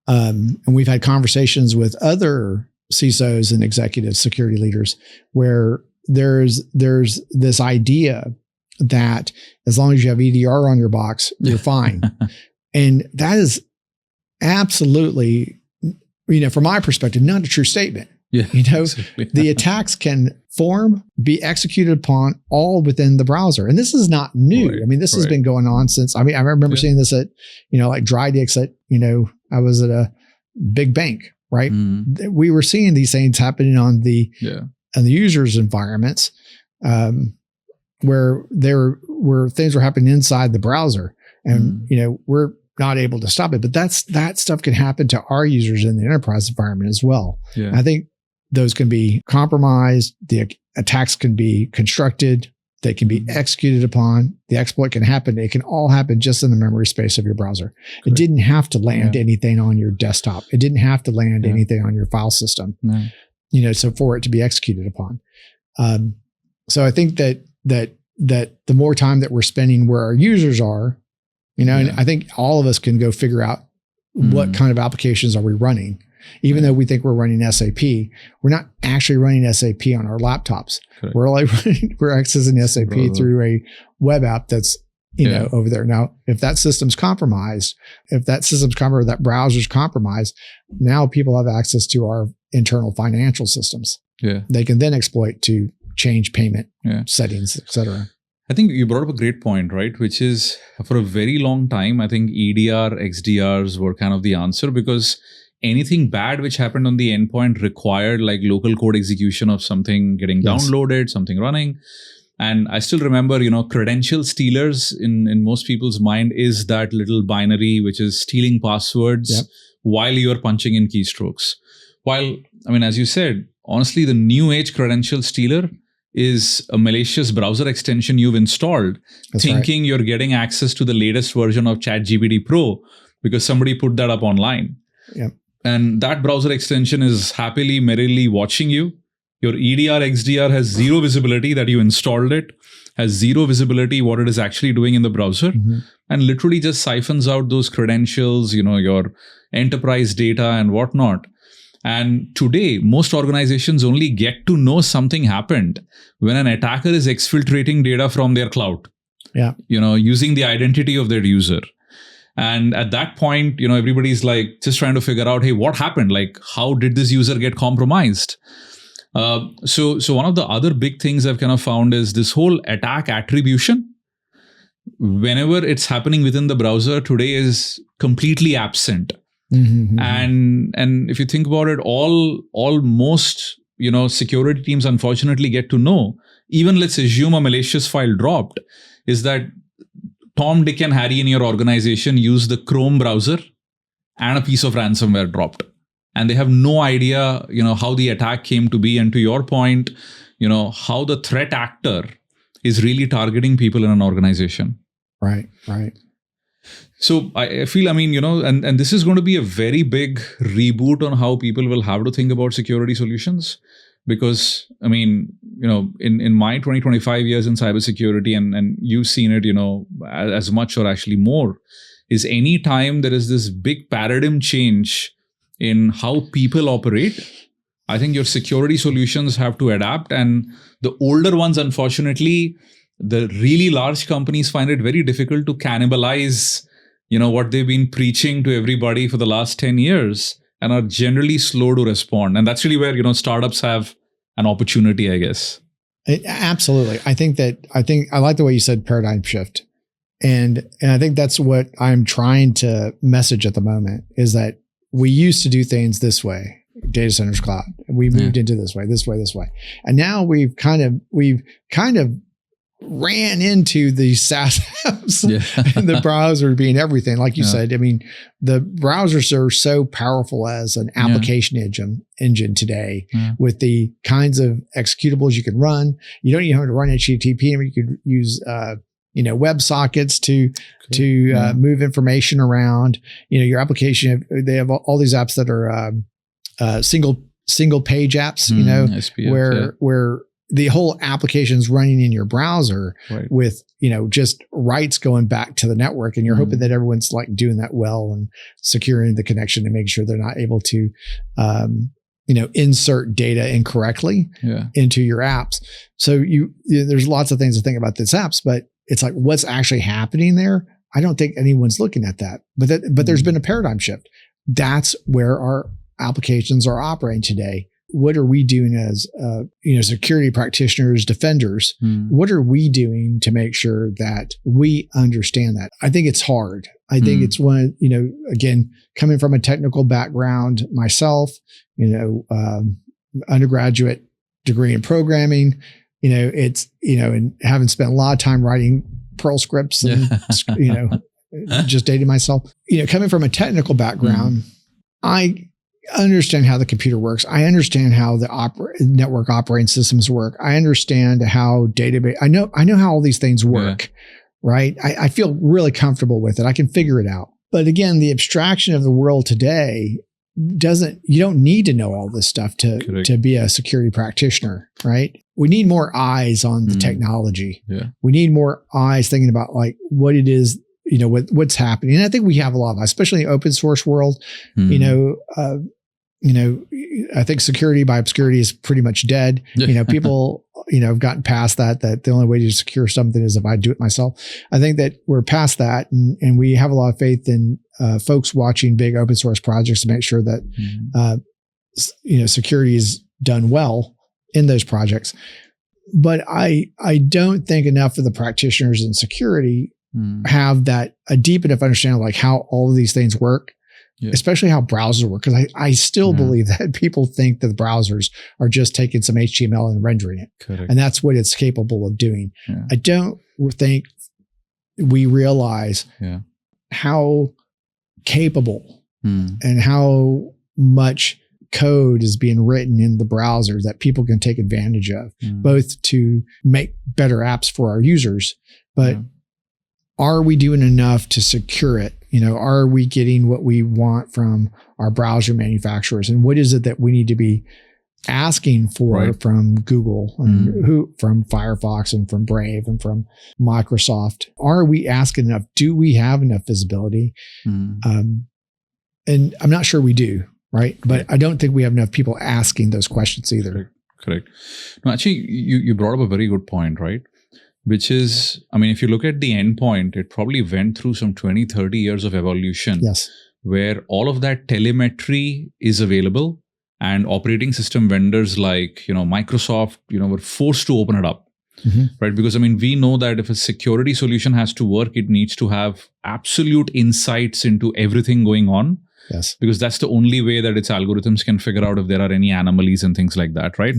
Speaker 1: and we've had conversations with other CISOs and executive security leaders, where there's this idea that as long as you have EDR on your box, you're fine. And that is absolutely, from my perspective, not a true statement. The attacks can be executed upon all within the browser. And this is not new. I mean, this has been going on since, I remember seeing this at, like Drydix at, I was at a big bank, right? We were seeing these things happening on the users' environments, where where things were happening inside the browser, and, we're not able to stop it, but that stuff can happen to our users in the enterprise environment as well. I think those can be compromised. The attacks can be constructed. They can be executed upon. The exploit can happen. It can all happen just in the memory space of your browser. It didn't have to land anything on your desktop. It didn't have to land anything on your file system, so for it to be executed upon. So I think that the more time that we're spending where our users are, and I think all of us can go figure out what kind of applications are we running. Even though we think we're running SAP, we're not actually running SAP on our laptops. We're accessing SAP through a web app that's over there. Now, if that system's compromised, that browser's compromised, now people have access to our internal financial systems.
Speaker 2: Yeah.
Speaker 1: They can then exploit to change payment settings, etc.
Speaker 2: I think you brought up a great point, right? Which is, for a very long time, I think EDR, XDRs were kind of the answer, because anything bad which happened on the endpoint required like local code execution of something getting downloaded, something running. And I still remember, credential stealers in most people's mind is that little binary which is stealing passwords while you're punching in keystrokes. While, as you said, honestly, the new age credential stealer is a malicious browser extension you've installed, thinking you're getting access to the latest version of ChatGPT Pro because somebody put that up online.
Speaker 1: Yep.
Speaker 2: And that browser extension is happily, merrily watching you. Your EDR, XDR has zero visibility that you installed it, has zero visibility what it is actually doing in the browser, and literally just siphons out those credentials, your enterprise data and whatnot. And today, most organizations only get to know something happened when an attacker is exfiltrating data from their cloud, using the identity of their user. And at that point, everybody's like just trying to figure out, hey, what happened? Like, how did this user get compromised? So one of the other big things I've kind of found is this whole attack attribution. Whenever it's happening within the browser today is completely absent. And if you think about it, most security teams unfortunately get to know, even let's assume a malicious file dropped, is that Tom, Dick, and Harry in your organization use the Chrome browser and a piece of ransomware dropped. And they have no idea, how the attack came to be. And to your point, how the threat actor is really targeting people in an organization.
Speaker 1: Right.
Speaker 2: So I feel, and this is going to be a very big reboot on how people will have to think about security solutions. Because, in my 25 years in cybersecurity, and you've seen it, as much or actually more, is any time there is this big paradigm change in how people operate, I think your security solutions have to adapt. And the older ones, unfortunately, the really large companies find it very difficult to cannibalize, what they've been preaching to everybody for the last 10 years and are generally slow to respond. And that's really where, startups have an opportunity, I guess.
Speaker 1: Absolutely. I like the way you said paradigm shift. And I think that's what I'm trying to message at the moment, is that we used to do things this way, data centers, cloud. We moved into this way. And now we've kind of ran into the SaaS apps and the browser being everything. Like you said, the browsers are so powerful as an application engine today with the kinds of executables you can run. You don't even have to run HTTP. You could use, web sockets to move information around. Your application, they have all these apps that are single page apps, SPF, where the whole application is running in your browser with, just writes going back to the network. And you're hoping that everyone's like doing that well and securing the connection and making sure they're not able to, insert data incorrectly into your apps. So there's lots of things to think about these apps, but it's like, what's actually happening there? I don't think anyone's looking at that, but there's been a paradigm shift. That's where our applications are operating today. What are we doing as, security practitioners, defenders? What are we doing to make sure that we understand that? I think it's hard. I think it's one, again, coming from a technical background myself, undergraduate degree in programming, it's, and having spent a lot of time writing Perl scripts and, just dating myself, coming from a technical background, I understand how the computer works. I understand how the network operating systems work. I understand how database, I know how all these things work, right? I feel really comfortable with it. I can figure it out. But again, the abstraction of the world today you don't need to know all this stuff to be a security practitioner, right? We need more eyes on the technology. We need more eyes thinking about like what it is, what's happening. And I think we have a lot of, especially in the open source world, I think security by obscurity is pretty much dead. People, have gotten past that the only way to secure something is if I do it myself. I think that we're past that. And we have a lot of faith in folks watching big open source projects to make sure that, security is done well in those projects. But I don't think enough of the practitioners in security have a deep enough understanding of like how all of these things work. Yeah. Especially how browsers work. Because I still believe that people think that the browsers are just taking some HTML and rendering it.
Speaker 2: Correct.
Speaker 1: And that's what it's capable of doing. Yeah. I don't think we realize how capable and how much code is being written in the browser that people can take advantage of, both to make better apps for our users, but are we doing enough to secure it? Are we getting what we want from our browser manufacturers? And what is it that we need to be asking for from Google and from Firefox and from Brave and from Microsoft? Are we asking enough? Do we have enough visibility? And I'm not sure we do, right? But I don't think we have enough people asking those questions either.
Speaker 2: Correct. No, actually, you brought up a very good point, right? Which is, if you look at the endpoint, it probably went through some 20, 30 years of evolution.
Speaker 1: Yes.
Speaker 2: Where all of that telemetry is available and operating system vendors like, Microsoft, were forced to open it up. Right? Because, we know that if a security solution has to work, it needs to have absolute insights into everything going on.
Speaker 1: Yes.
Speaker 2: Because that's the only way that its algorithms can figure out if there are any anomalies and things like that, right?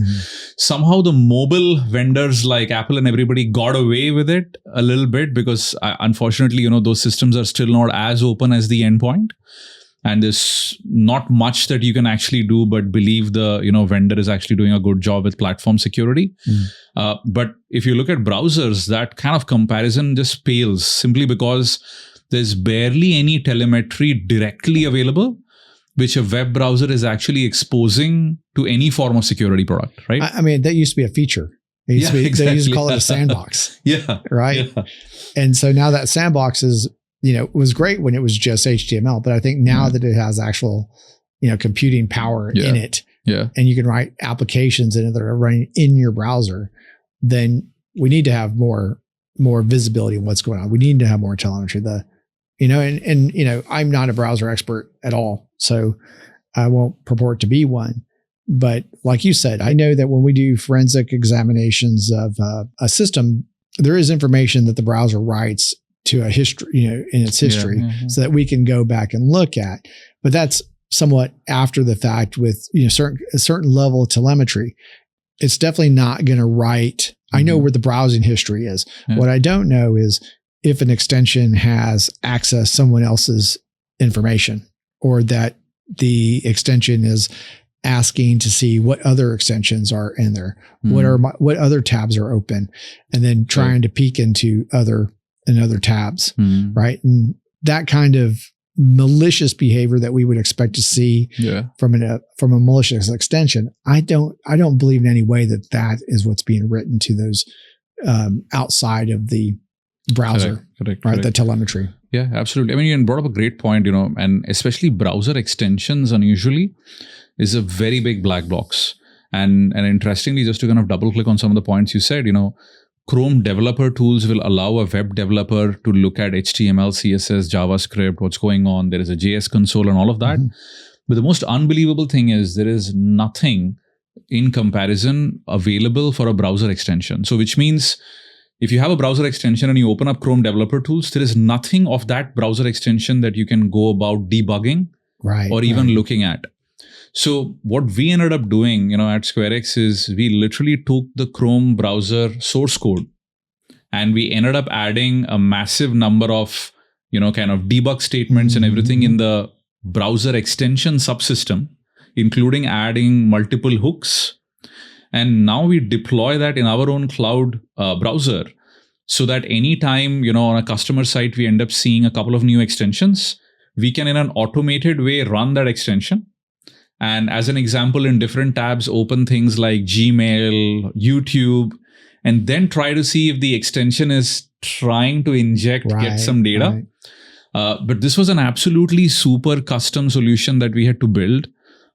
Speaker 2: Somehow the mobile vendors like Apple and everybody got away with it a little bit because unfortunately, those systems are still not as open as the endpoint. And there's not much that you can actually do but believe the vendor is actually doing a good job with platform security. But if you look at browsers, that kind of comparison just pales simply because there's barely any telemetry directly available, which a web browser is actually exposing to any form of security product, right?
Speaker 1: That used to be a feature.
Speaker 2: Exactly.
Speaker 1: They used to call it a sandbox. Right? Yeah. And so now that sandbox is, it was great when it was just HTML, but I think now that it has actual, computing power in it, and you can write applications in it that are running in your browser, then we need to have more visibility in what's going on. We need to have more telemetry. I'm not a browser expert at all, so I won't purport to be one. But like you said, I know that when we do forensic examinations of a system, there is information that the browser writes to a history, in its history, so that we can go back and look at. But that's somewhat after the fact with a certain level of telemetry. It's definitely not going to write. I know where the browsing history is. What I don't know is if an extension has accessed someone else's information, or that the extension is asking to see what other extensions are in there, what other tabs are open, and then trying to peek into other tabs, right? And that kind of malicious behavior that we would expect to see from a malicious extension. I don't believe in any way that is what's being written to those outside of the browser, correct. The telemetry.
Speaker 2: Yeah, absolutely. You brought up a great point, and especially browser extensions unusually is a very big black box. And interestingly, just to kind of double click on some of the points you said, Chrome developer tools will allow a web developer to look at HTML, CSS, JavaScript, what's going on. There is a JS console and all of that. But the most unbelievable thing is there is nothing in comparison available for a browser extension. So which means if you have a browser extension and you open up Chrome developer tools, there is nothing of that browser extension that you can go about debugging or even looking at. So what we ended up doing, at SquareX is we literally took the Chrome browser source code and we ended up adding a massive number of, kind of debug statements and everything in the browser extension subsystem, including adding multiple hooks. And now we deploy that in our own cloud browser so that anytime, on a customer site, we end up seeing a couple of new extensions, we can in an automated way run that extension. And as an example, in different tabs, open things like Gmail, YouTube, and then try to see if the extension is trying to get some data. But this was an absolutely super custom solution that we had to build.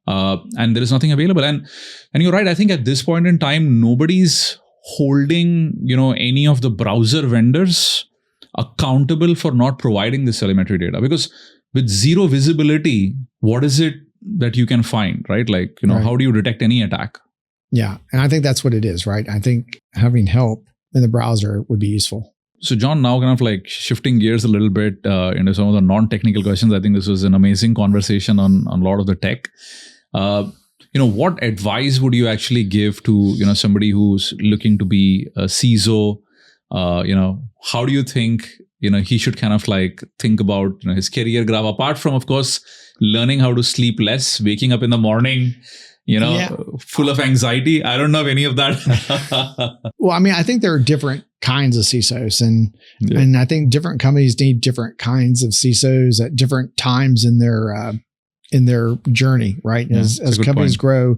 Speaker 2: and there is nothing available. And you're right. I think at this point in time, nobody's holding, any of the browser vendors accountable for not providing this telemetry data, because with zero visibility, what is it that you can find, right? Like,
Speaker 1: Right.
Speaker 2: How do you detect any attack?
Speaker 1: Yeah. And I think that's what it is, right? I think having help in the browser would be useful.
Speaker 2: So John, now kind of like shifting gears a little bit into some of the non-technical questions. I think this was an amazing conversation on a lot of the tech. What advice would you actually give to, somebody who's looking to be a CISO? How do you think, he should kind of like think about his career graph, apart from, of course, learning how to sleep less, waking up in the morning, full of anxiety? I don't know if any of that.
Speaker 1: Well, I mean, I think there are different kinds of CISOs, and I think different companies need different kinds of CISOs at different times in their journey, right?
Speaker 2: Yeah,
Speaker 1: as companies grow,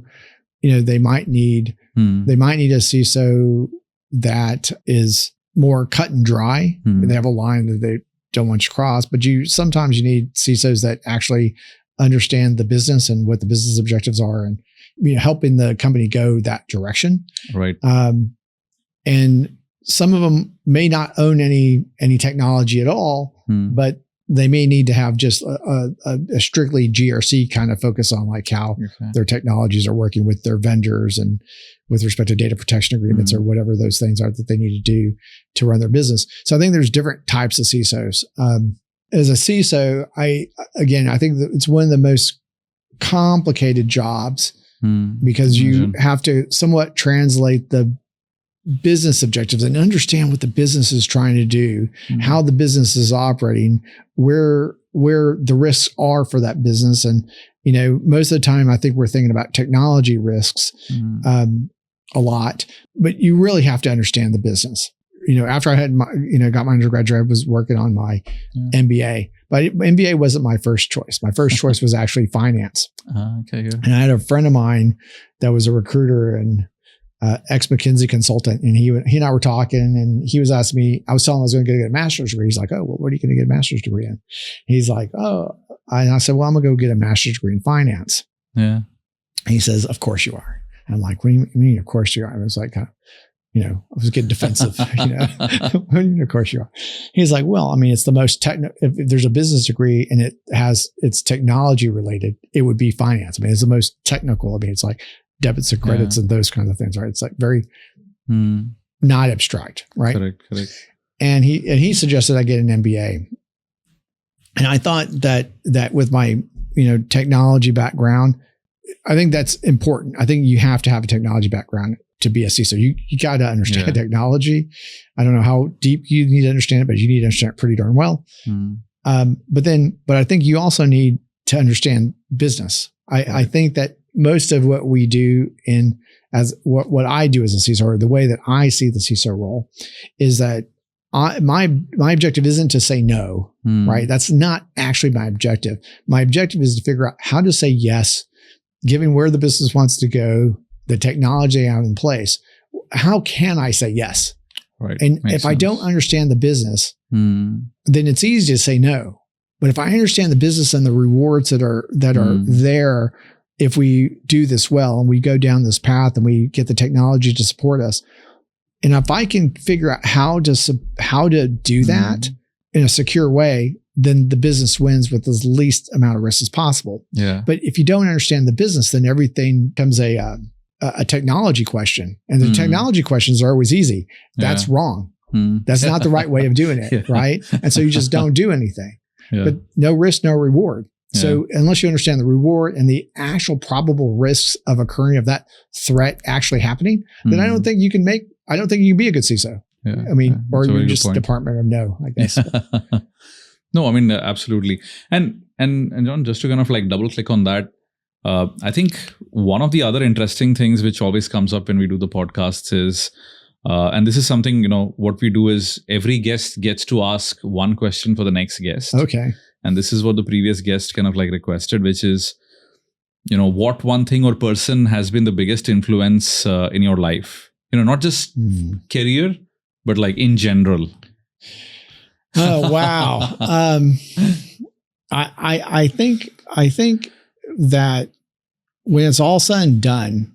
Speaker 1: they might need a CISO that is more cut and dry. They have a line that they don't want you to cross, but sometimes you need CISOs that actually understand the business and what the business objectives are, and helping the company go that direction.
Speaker 2: Right.
Speaker 1: And some of them may not own any technology at all, but they may need to have just a strictly GRC kind of focus on like how their technologies are working with their vendors and with respect to data protection agreements or whatever those things are that they need to do to run their business. So I think there's different types of CISOs. As a CISO, I think that it's one of the most complicated jobs because you have to somewhat translate the business objectives and understand what the business is trying to do, how the business is operating, where the risks are for that business. And, most of the time I think we're thinking about technology risks a lot, but you really have to understand the business. After I had got my undergraduate, I was working on my MBA, but MBA wasn't my first choice. My first choice was actually finance.
Speaker 2: Okay.
Speaker 1: And I had a friend of mine that was a recruiter and ex-McKinsey consultant, and he and I were talking, and he was asking me, I was telling him I was going to get a master's degree. He's like, "Oh, well, what are you going to get a master's degree in?" He's like, "Oh," and I said, "Well, I'm going to go get a master's degree in finance."
Speaker 2: Yeah.
Speaker 1: And he says, "Of course you are." And I'm like, "What do you mean? Of course you are?" I was like, I was getting defensive, Of course you are. He's like, "Well, I mean, it's the most technical. If there's a business degree and it's technology related, it would be finance. I mean, it's the most technical. I mean, it's like debits and credits and those kinds of things, right? It's like very not abstract, right?"
Speaker 2: Correct.
Speaker 1: And he suggested I get an MBA. And I thought that with my, technology background, I think that's important. I think you have to have a technology background to be a CISO. You got to understand technology. I don't know how deep you need to understand it, but you need to understand it pretty darn well. But I think you also need to understand business. I think that most of what we do as what I do as a CISO, or the way that I see the CISO role, is that my objective isn't to say no, right? That's not actually my objective. My objective is to figure out how to say yes, given where the business wants to go, the technology I have in place. How can I say yes?
Speaker 2: Right.
Speaker 1: And if I don't understand the business, then it's easy to say no. But if I understand the business and the rewards that are there, if we do this well and we go down this path and we get the technology to support us, and if I can figure out how to do that in a secure way, then the business wins with the least amount of risk as possible.
Speaker 2: Yeah.
Speaker 1: But if you don't understand the business, then everything becomes a technology question, and the technology questions are always easy. That's wrong. That's not the right way of doing it, right? And so you just don't do anything. But no risk, no reward. So unless you understand the reward and the actual probable risks of occurring of that threat actually happening, then I don't think you can be a good CISO.
Speaker 2: Yeah.
Speaker 1: I mean, or you're just Department of No, I guess.
Speaker 2: No, I mean, absolutely. And John, just to kind of like double click on that, I think one of the other interesting things which always comes up when we do the podcasts is, and this is something, what we do is every guest gets to ask one question for the next guest.
Speaker 1: Okay.
Speaker 2: And this is what the previous guest kind of like requested, which is, what one thing or person has been the biggest influence in your life? Not just career, but like in general.
Speaker 1: Oh, wow. I think that when it's all said and done,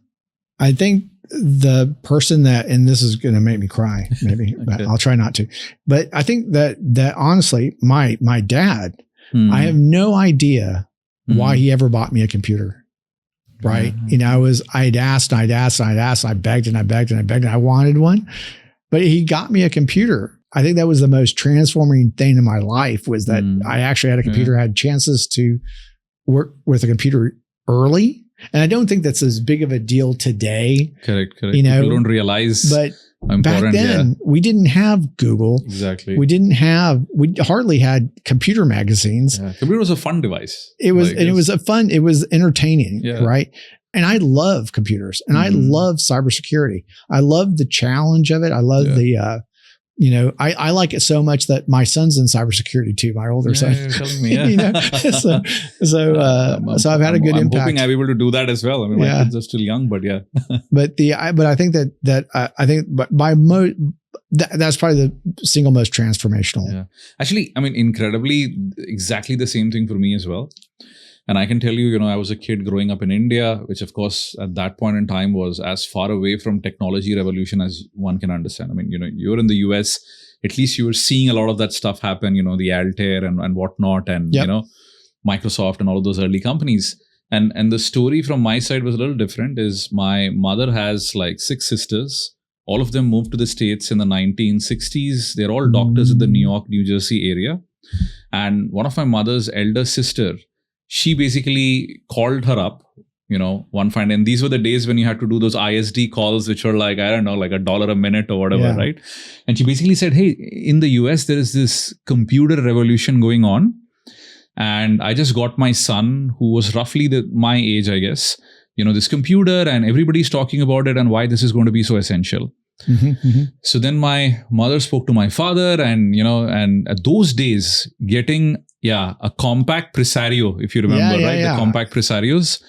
Speaker 1: I think the person that, and this is going to make me cry, maybe,
Speaker 2: Okay.
Speaker 1: but I'll try not to. But I think that honestly, my dad, I have no idea why he ever bought me a computer. Right.
Speaker 2: Mhm.
Speaker 1: You know, I'd asked, I begged and I begged and I begged and I wanted one, but he got me a computer. I think that was the most transforming thing in my life, was that I actually had a computer, had chances to work with a computer early. And I don't think that's as big of a deal today.
Speaker 2: Correct.
Speaker 1: You know,
Speaker 2: people don't realize
Speaker 1: but
Speaker 2: how important.
Speaker 1: back then we didn't have Google.
Speaker 2: Exactly.
Speaker 1: We hardly had computer magazines.
Speaker 2: Yeah. Computer was a fun device.
Speaker 1: It was, and it was entertaining,
Speaker 2: Yeah.
Speaker 1: right? And I love computers, and I love cybersecurity. I love the challenge of it. I love the, you know, I like it so much that my son's in cybersecurity too. My older son,
Speaker 2: You're telling me, yeah.
Speaker 1: you know, so I've had a good impact.
Speaker 2: I'm hoping I'm able to do that as well. I mean, my kids are still young, but yeah.
Speaker 1: But I think that's probably the single most transformational.
Speaker 2: Yeah. Actually, I mean, incredibly, exactly the same thing for me as well. And I can tell you, you know, I was a kid growing up in India, which of course at that point in time was as far away from technology revolution as one can understand. I mean, you know, you're in the US, at least you were seeing a lot of that stuff happen, you know, the Altair and whatnot, and, you know, Microsoft and all of those early companies. And the story from my side was a little different. Is my mother has like 6 sisters. All of them moved to the States in the 1960s. They're all doctors in the New York, New Jersey area. And one of my mother's elder sister, she basically called her up, you know, one fine day. And these were the days when you had to do those ISD calls, which were like, I don't know, like $1 a minute or whatever, right? And she basically said, hey, in the US, there is this computer revolution going on. And I just got my son, who was roughly my age, I guess, you know, this computer, and everybody's talking about it and why this is going to be so essential. So then my mother spoke to my father, and, you know, and at those days, getting a compact Presario, if you remember, right? The compact Presarios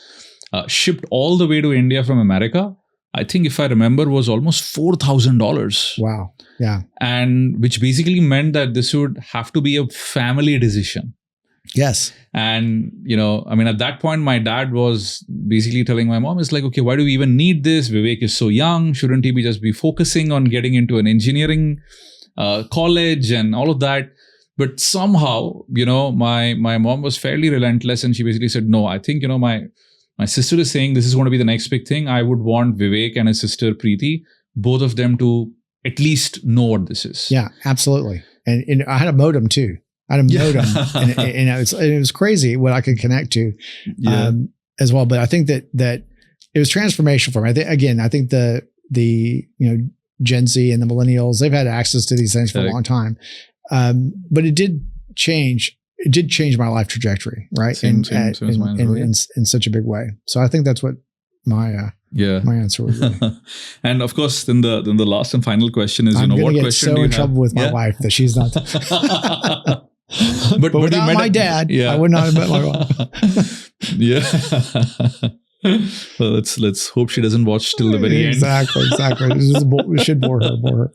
Speaker 2: shipped all the way to India from America. I think, if I remember, was almost $4,000.
Speaker 1: Wow. Yeah.
Speaker 2: And which basically meant that this would have to be a family decision.
Speaker 1: Yes.
Speaker 2: And, you know, I mean, at that point, my dad was basically telling my mom, it's like, okay, why do we even need this? Vivek is so young. Shouldn't he just be focusing on getting into an engineering college and all of that? But somehow, you know, my mom was fairly relentless, and she basically said, no, I think, you know, my sister is saying this is going to be the next big thing. I would want Vivek and his sister Preeti, both of them, to at least know what this is.
Speaker 1: Yeah, absolutely. And I had a modem too. I had a modem, and it was crazy what I could connect to as well. But I think that it was transformational for me. I think the you know, Gen Z and the millennials, they've had access to these things for a long time. But it did change. It did change my life trajectory, right? In such a big way. So I think that's what my answer would be.
Speaker 2: And of course, then the last and final question is, you know, what question do you have? I'm going to get so in trouble
Speaker 1: with my wife that she's not. but without my dad, I would not have met my wife.
Speaker 2: Well, let's hope she doesn't watch till the very end.
Speaker 1: Exactly. We should bore her.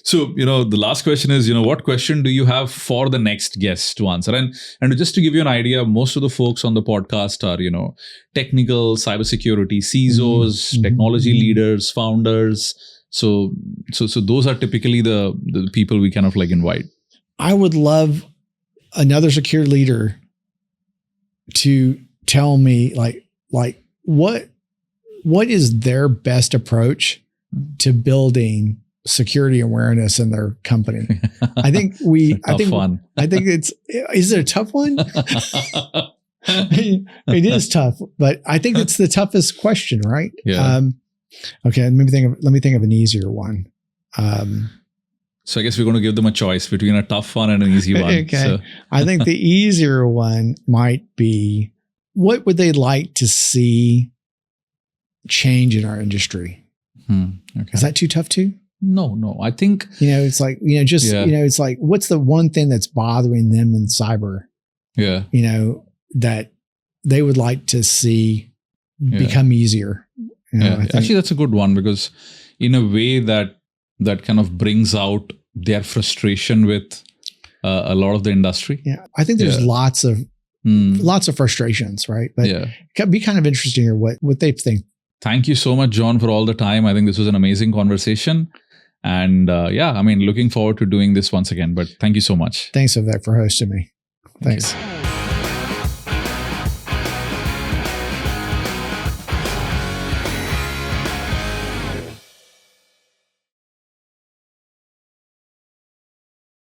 Speaker 2: So, you know, the last question is, you know, what question do you have for the next guest to answer? And just to give you an idea, most of the folks on the podcast are, you know, technical, cybersecurity, CISOs, technology leaders, founders. So those are typically the people we kind of like invite.
Speaker 1: I would love another secure leader to tell me like what is their best approach to building security awareness in their company. I think is it a tough one? It is tough, but I think it's the toughest question, right?
Speaker 2: Yeah.
Speaker 1: Okay. Let me think of an easier one.
Speaker 2: So I guess we're going to give them a choice between a tough one and an easy one.
Speaker 1: Okay.
Speaker 2: So.
Speaker 1: I think the easier one might be, what would they like to see change in our industry?
Speaker 2: Okay.
Speaker 1: Is that too tough too?
Speaker 2: No. I think,
Speaker 1: you know, it's like, you know, just, you know, it's like, what's the one thing that's bothering them in cyber?
Speaker 2: Yeah.
Speaker 1: You know, that they would like to see become easier. You know,
Speaker 2: Actually, that's a good one, because in a way that kind of brings out their frustration with a lot of the industry.
Speaker 1: Yeah. I think there's lots of Lots of frustrations, right? But it'd be kind of interesting to hear what they think.
Speaker 2: Thank you so much, John, for all the time. I think this was an amazing conversation. And looking forward to doing this once again. But thank you so much.
Speaker 1: Thanks, Vivek, for hosting me. Thanks.